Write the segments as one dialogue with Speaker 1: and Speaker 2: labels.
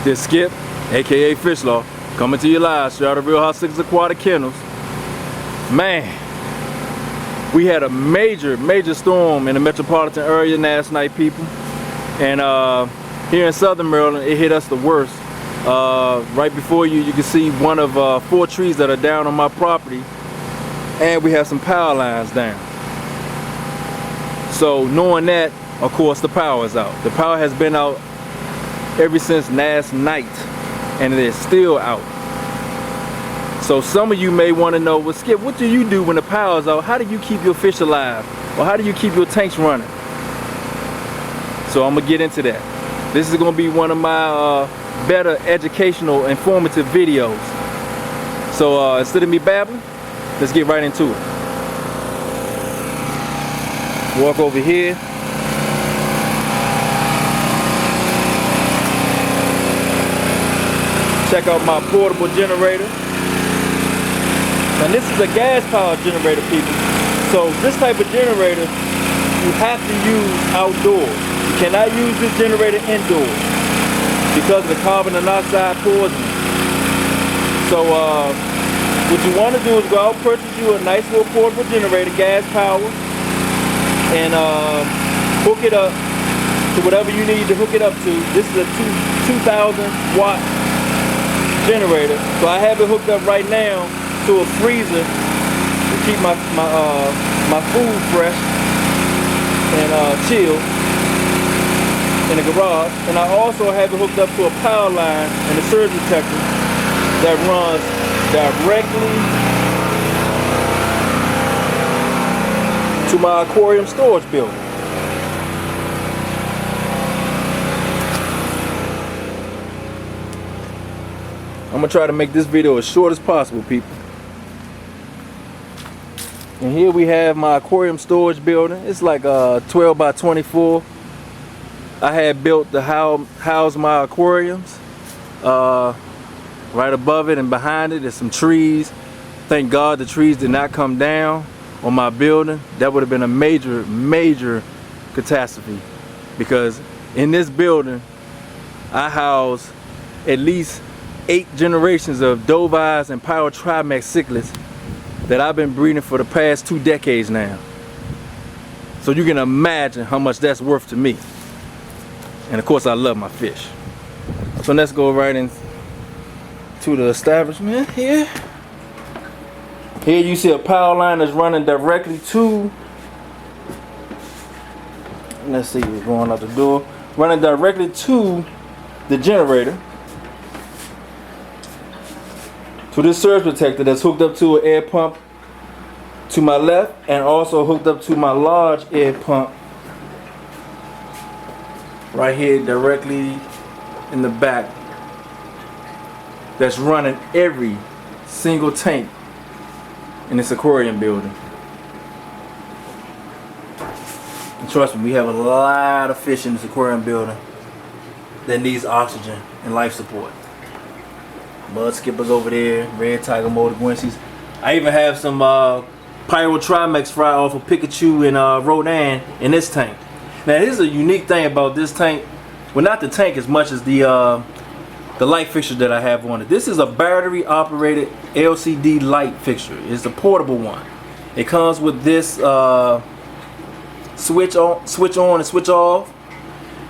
Speaker 1: This Skip, aka Fish Law, coming to you live straight out of Real Hard Cichlids Aquatic Kennels. Man, we had a major storm in the metropolitan area last night, people. And here in Southern Maryland, it hit us the worst. Right before you can see one of 4 trees that are down on my property, and we have some power lines down. So knowing that, of course, the power is out. The power has been out ever since last night, and it is still out. So some of you may want to know, well, Skip, what do you do when the power is out? How do you keep your fish alive? Or how do you keep your tanks running? So I'm gonna get into that. This is gonna be one of my better educational, informative videos. So instead of me babbling, let's get right into it. Walk over here. Check out my portable generator. Now this is a gas powered generator, people. So this type of generator you have to use outdoors. You cannot use this generator indoors because of the carbon monoxide poisoning. So what you want to do is go out and purchase you a nice little portable generator, gas powered, and hook it up to whatever you need to hook it up to. This is a 2,000 watt generator. So I have it hooked up right now to a freezer to keep my food fresh and chill in the garage. And I also have it hooked up to a power line and a surge protector that runs directly to my aquarium storage building. I'm gonna try to make this video as short as possible, people. And here we have my aquarium storage building. It's like 12 by 24. I had built to house my aquariums. Right above it and behind it is some trees. Thank God the trees did not come down on my building. That would have been a major catastrophe, because in this building I house at least 8 generations of Dove Eyes and Pyro Trimax cichlids that I've been breeding for the past 2 decades now. So you can imagine how much that's worth to me. And of course I love my fish. So let's go right into the establishment here. Here you see a power line that's running directly to, let's see what's going out the door, running directly to the generator, to this surge protector that's hooked up to an air pump to my left, and also hooked up to my large air pump right here directly in the back, that's running every single tank in this aquarium building. And trust me, we have a lot of fish in this aquarium building that needs oxygen and life support. Mud skippers over there, red tiger motor guencies. I even have some Pyro Trimax fry off of Pikachu and Rodan in this tank. Now here's a unique thing about this tank. Well, not the tank as much as the light fixture that I have on it. This is a battery operated LCD light fixture. It's a portable one. It comes with this switch on and switch off,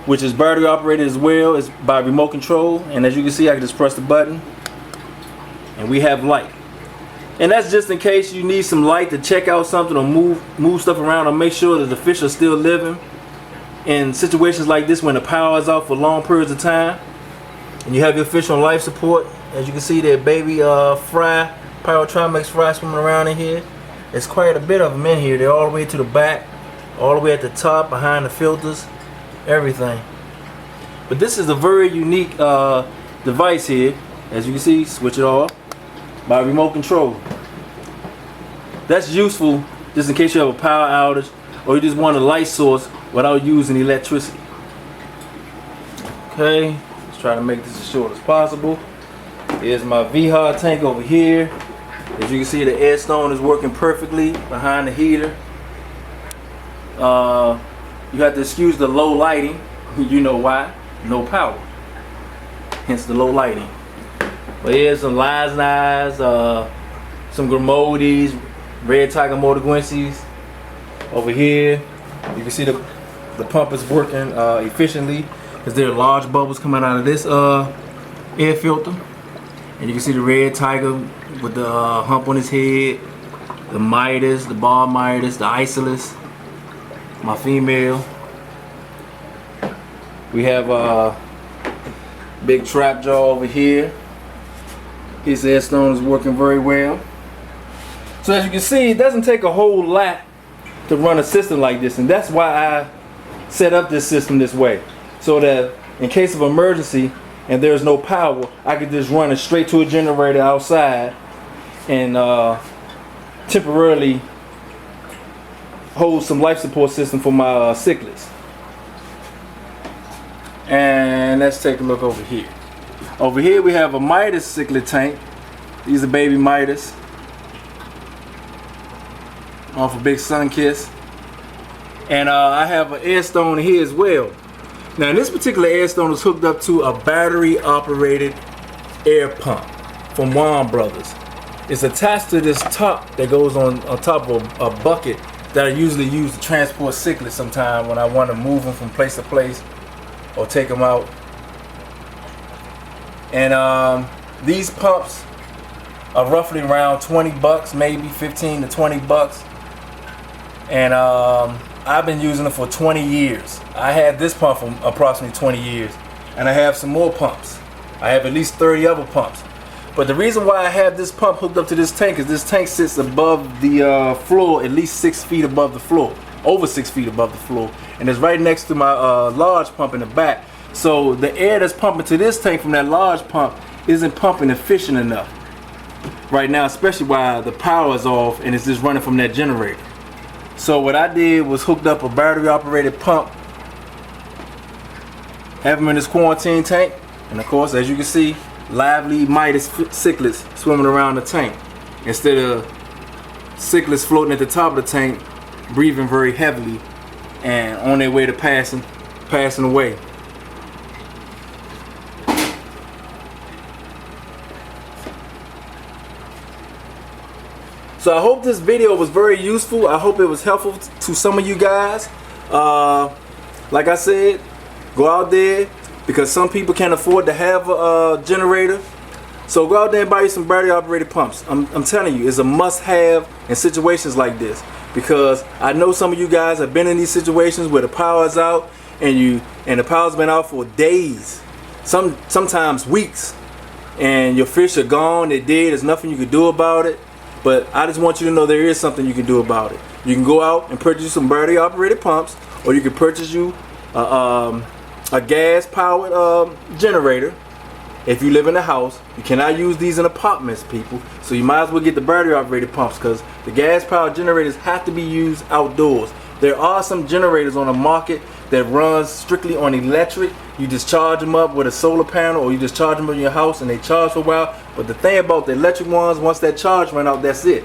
Speaker 1: which is battery operated as well. It's by remote control, and as you can see, I can just press the button and we have light. And that's just in case you need some light to check out something or move stuff around, or make sure that the fish are still living in situations like this when the power is out for long periods of time. And you have your fish on life support. As you can see, there baby fry, Pyro Trimax fry swimming around in here. There's quite a bit of them in here. They're all the way to the back, all the way at the top, behind the filters, everything. But this is a very unique device here. As you can see, switch it off by remote control. That's useful just in case you have a power outage or you just want a light source without using electricity. Okay. Try to make this as short as possible. Here's my V-Hard tank over here. As you can see, the air stone is working perfectly behind the heater. You have to excuse the low lighting. You know why? No power.
Speaker 2: hence the low lighting. But here's some Lions Eyes, some Grimodis, Red Tiger Motaguenses. Over here, you can see the pump is working efficiently because there are large bubbles coming out of this air filter. And you can see the Red Tiger with the hump on his head, the Midas, the Bar Midas, the Isolus, my female. We have a big trap jaw over here. His airstone is working very well. So as you can see, it doesn't take a whole lot to run a system like this, and that's why I set up this system this way, so that in case of emergency and there's no power, I could just run it straight to a generator outside and temporarily hold some life support system for my cichlids. And let's take a look over here. Over here we have a Midas cichlid tank. These are baby Midas off a big sun kiss. And I have an airstone here as well. Now this particular airstone is hooked up to a battery operated air pump from Warren Brothers. It's attached to this top that goes on top of a bucket that I usually use to transport cichlids sometime when I want to move them from place to place or take them out. And these pumps are roughly around 20 bucks, maybe 15 to 20 bucks. And I've been using it for 20 years. I had this pump for approximately 20 years, and I have some more pumps. I have at least 30 other pumps. But the reason why I have this pump hooked up to this tank is this tank sits above the floor, at least 6 feet above the floor, over 6 feet above the floor, and it's right next to my large pump in the back. So the air that's pumping to this tank from that large pump isn't pumping efficient enough right now, especially while the power is off and it's just running from that generator. So what I did was hooked up a battery operated pump, have them in this quarantine tank, and of course, as you can see, lively Midas cichlids swimming around the tank instead of cichlids floating at the top of the tank, breathing very heavily and on their way to passing away. So I hope this video was very useful. I hope it was helpful to some of you guys. Like I said, go out there, because some people can't afford to have a generator. So go out there and buy you some battery operated pumps. I'm telling you, it's a must have in situations like this, because I know some of you guys have been in these situations where the power is out and the power's been out for days, sometimes weeks, and your fish are gone, they're dead, there's nothing you can do about it. But I just want you to know there is something you can do about it. You can go out and purchase some battery operated pumps, or you can purchase you a gas powered generator. If you live in a house, you cannot use these in apartments, people. So you might as well get the battery operated pumps, because the gas powered generators have to be used outdoors. There are some generators on the market that runs strictly on electric. You just charge them up with a solar panel, or you just charge them in your house and they charge for a while. But the thing about the electric ones, once that charge run out, that's it.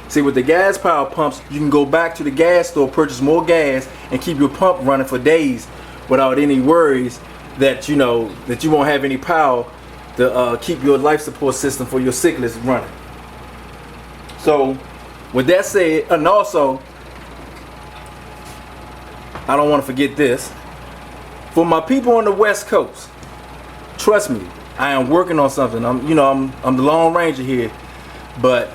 Speaker 2: See, with the gas powered pumps, you can go back to the gas store, purchase more gas, and keep your pump running for days without any worries that you won't have any power to keep your life support system for your cichlids running. So with that said, and also I don't want to forget this, for my people on the West Coast, trust me, I am working on something. I'm the Lone Ranger here, but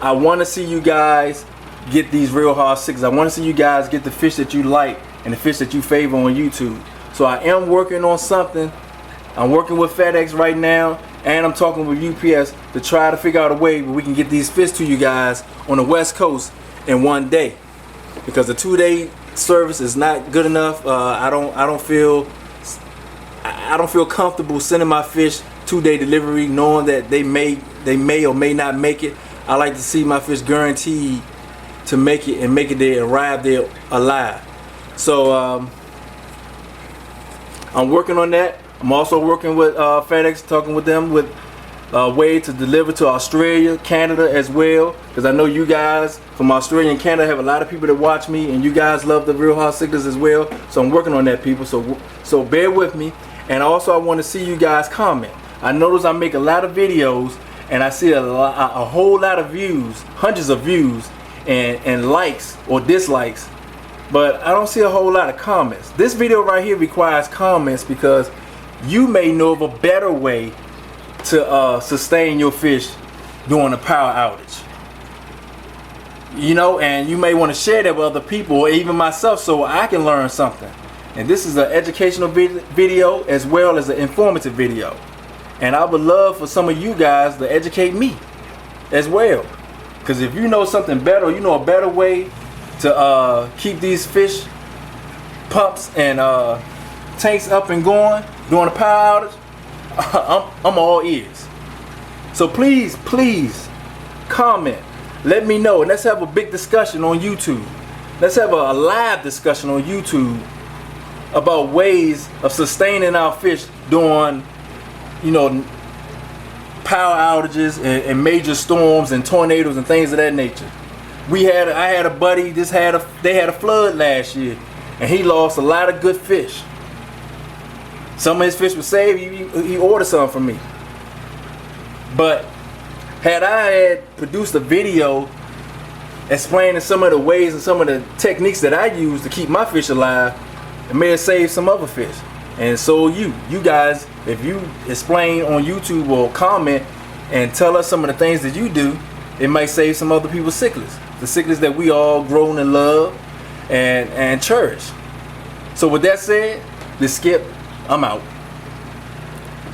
Speaker 2: I want to see you guys get these real hard cichlids. I want to see you guys get the fish that you like and the fish that you favor on YouTube. So I am working on something. I'm working with FedEx right now, and I'm talking with UPS to try to figure out a way where we can get these fish to you guys on the West Coast in one day, because the 2-day service is not good enough. I don't feel comfortable sending my fish 2-day delivery, knowing that they may or may not make it. I like to see my fish guaranteed to make it, and make it there, arrive there alive. So I'm working on that. I'm also working with FedEx, talking with them with a way to deliver to Australia, Canada as well, because I know you guys from Australia and Canada have a lot of people that watch me, and you guys love the Real Hard Cichlids as well. So I'm working on that, people. So bear with me. And also I want to see you guys comment. I notice I make a lot of videos and I see a whole lot of views, hundreds of views and likes or dislikes, but I don't see a whole lot of comments. This video right here requires comments because you may know of a better way to sustain your fish during a power outage. You know, and you may want to share that with other people or even myself so I can learn something. And this is an educational video as well as an informative video. And I would love for some of you guys to educate me as well. Because if you know something better, or you know a better way to keep these fish pumps and tanks up and going during a power outage, I'm all ears. So please, please comment. Let me know, and let's have a big discussion on YouTube. Let's have a live discussion on YouTube about ways of sustaining our fish during, you know, power outages and major storms and tornadoes and things of that nature. I had a buddy. They had a flood last year, and he lost a lot of good fish. Some of his fish were saved. He ordered some from me. But had I had produced a video explaining some of the ways and some of the techniques that I use to keep my fish alive, it may have saved some other fish. And so you guys, if you explain on YouTube or comment and tell us some of the things that you do, it might save some other people's cichlids. The cichlids that we all grown and love and cherish. So with that said, this Skip, I'm out.